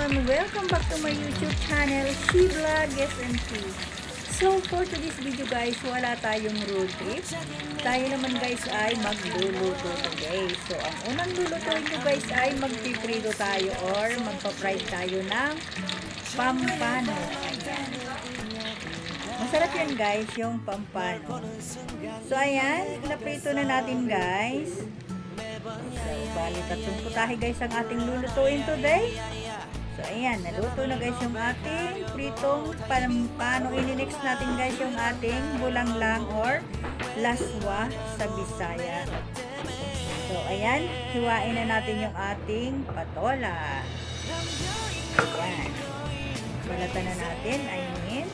everyone! Welcome back to my YouTube channel, She Vlog SMT. So for today's video guys, wala tayong road trip. Tayo naman guys ay magluluto today. So ang unang lulutuin nyo guys ay magpiprito tayo or magpa-fried tayo ng pampano. Ayan. Masarap yan guys, yung pampano. So ayan, naprito na natin guys. So, bali tatlong putahe guys ang ating lulutuin today. So, ayan, naluto na guys yung ating pritong pampano. Ini-next natin guys yung ating bulanglang or laswa sa Bisaya. So, ayan, hiwain na natin yung ating patola. Ayan. Balatan na natin, I mean.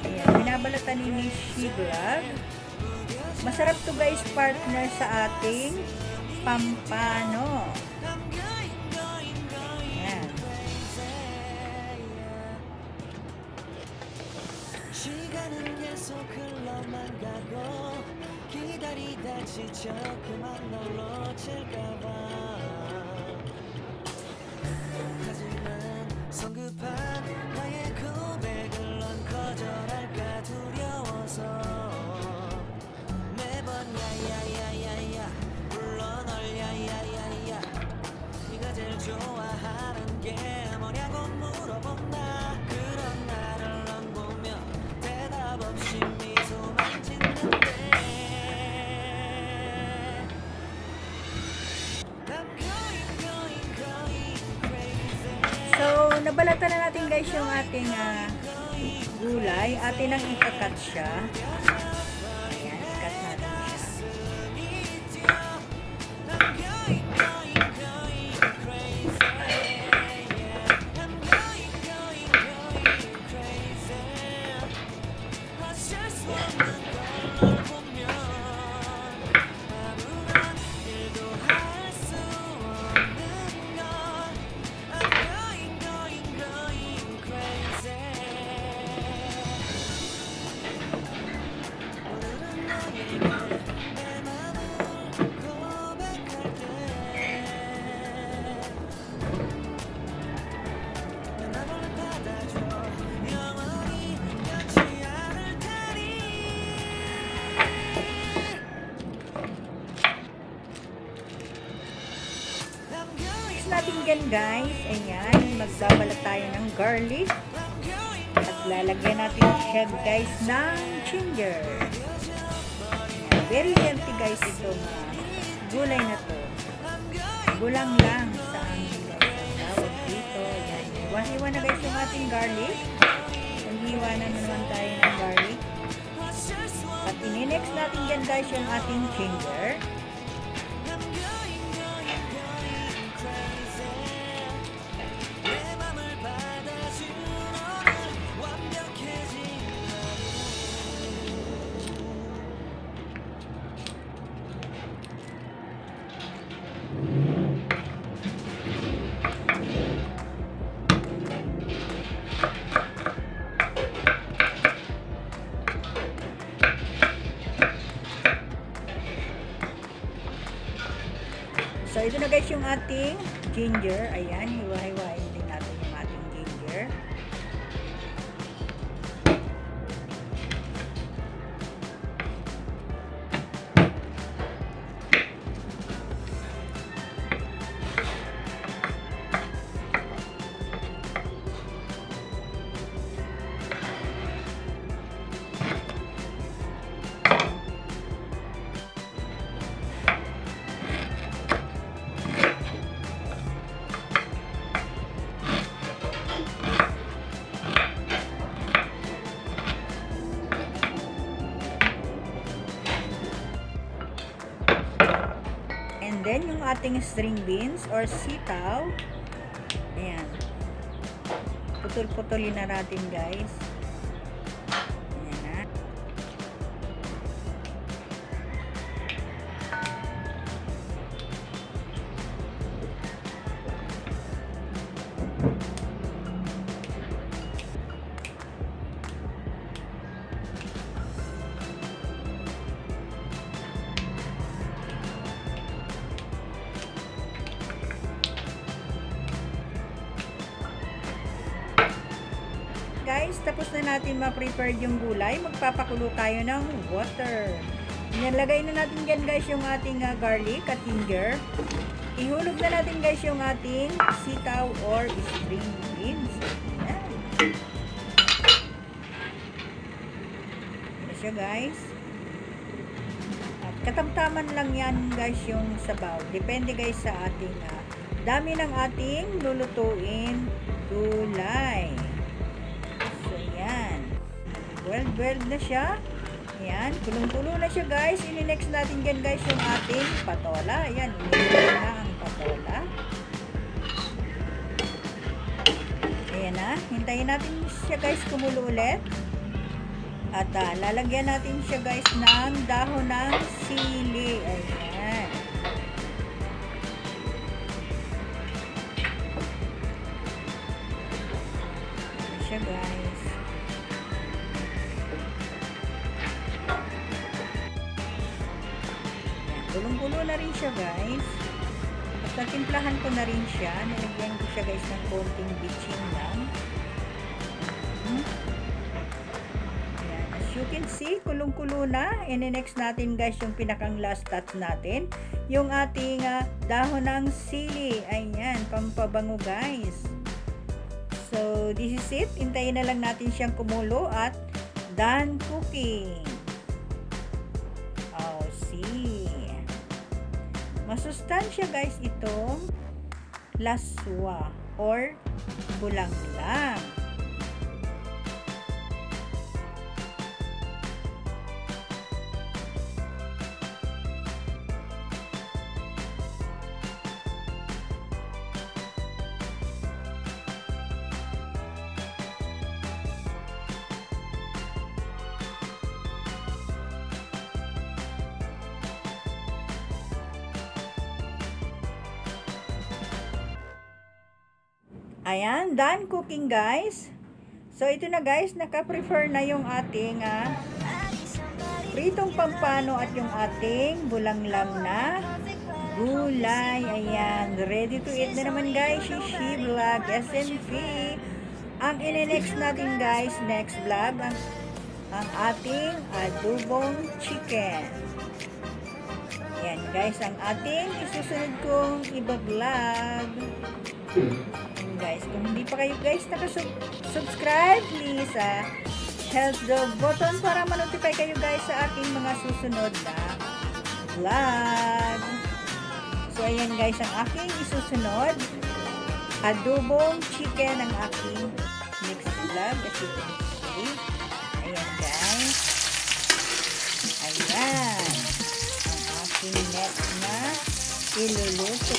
Ayan, binabalatan ni Miss She Vlog. Masarap to guys, partner sa ating pampano. Ayan. 좋아하는 게 뭐냐고 물어본다. 그런 나를 넌 보며 대답 없이 미소만 짓는데 I'm going crazy. So, nabalatan na natin guys yung ating gulay. Atin ang ikakat siya. Ayan, ikat natin siya. Natin yan guys, ayan, magbabalat tayo ng garlic at lalagyan natin siya guys ng ginger. Ayan, very healthy guys itong gulay na to. Gulang lang sa amin guys, tawag dito. Ayan, hiwa-hiwa na guys yung ating garlic. Hiwa na naman tayo ng garlic at ini-next natin yan guys yung ating ginger. So, ito na guys yung ating ginger. Ayan, hiwa-hiwain din natin yung ating ginger. And then, yung ating string beans or sitaw. Ayan. Putol-putulin na natin, guys. Ayan na. guys, tapos na natin ma-prepare yung gulay. Magpapakulo tayo ng water. Nilagay na natin yan guys yung ating garlic at ginger. Ihulog na natin guys yung ating sitaw or string beans. Ayan. Ayan siya guys. At katamtaman lang yan guys yung sabaw. Depende guys sa ating dami ng ating lulutuin gulay. So, yan. Well na siya. Ayan. Kulong-kulo na siya, guys. Ini-next natin dyan, guys, yung ating patola. Ayan. Inilagay na ang patola. Ayan na. Hintayin natin siya, guys, kumulo ulit. At lalagyan natin siya, guys, ng dahon ng sili. Ayan. Siya guys. Gulong-gulo na rin siya guys. At natimplahan ko na rin siya. Nalagyan ko siya guys ng konting bitchin lang. Ayan. As you can see, kulong-kulo na. And next natin guys yung pinakang last touch natin. Yung ating dahon ng sili. Ayan. Pampabango guys. So, this is it. Hintayin na lang natin siyang kumulo at done cooking. Oh, see. Masustansya guys itong laswa or bulanglang. Ayan, done cooking guys. So, ito na guys, naka-prefer na yung ating pritong pampano at yung ating bulanglang na gulay. Ayan, ready to eat na naman guys, Shishi Vlog SNP. Ang ine-next natin guys, next vlog, ang ating adobong chicken. Ayan guys, ang ating isusunod kong iba-vlog. Guys, kung hindi pa kayo guys nakasubscribe, please hit the button para ma-notify kayo guys sa aking mga susunod na vlog. So ayan guys, ang aking isusunod, adobong chicken ang aking next vlog, as you can see. Ayan guys, ayan ang aking next na iluluto.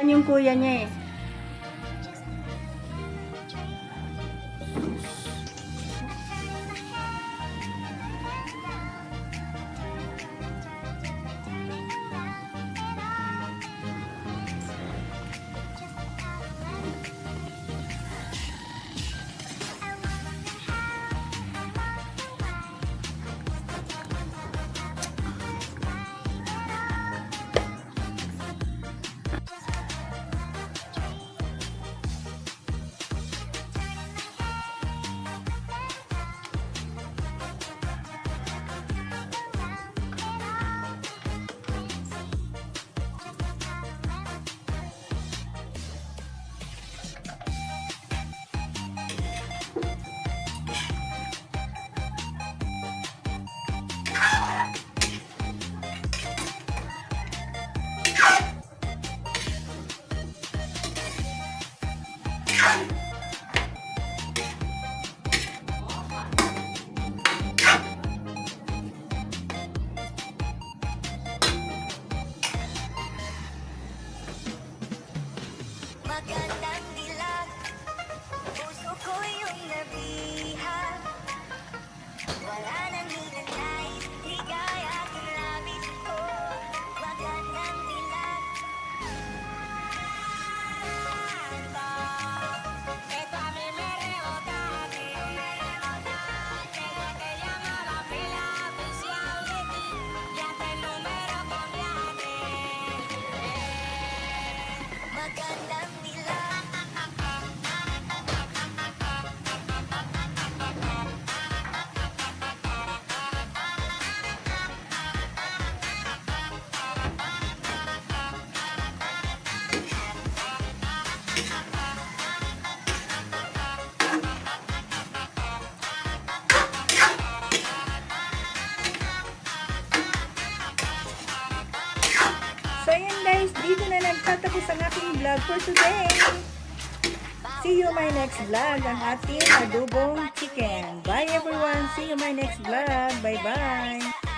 Yan yung kuya niya eh. Magandang dilag, puso ko yung nabihag. Wala nang hinanais, ligaya ang labis ko. Magandang dilag. Esto a mí me rebotaste. Desde que llamaba fui la oficial de ti. Ya hasta el número cambiaste. Magandang dilag. So yun guys, dito na nagtatapos ang aking vlog for today. See you my next vlog, ang ating adobong chicken. Bye everyone, see you my next vlog. Bye bye.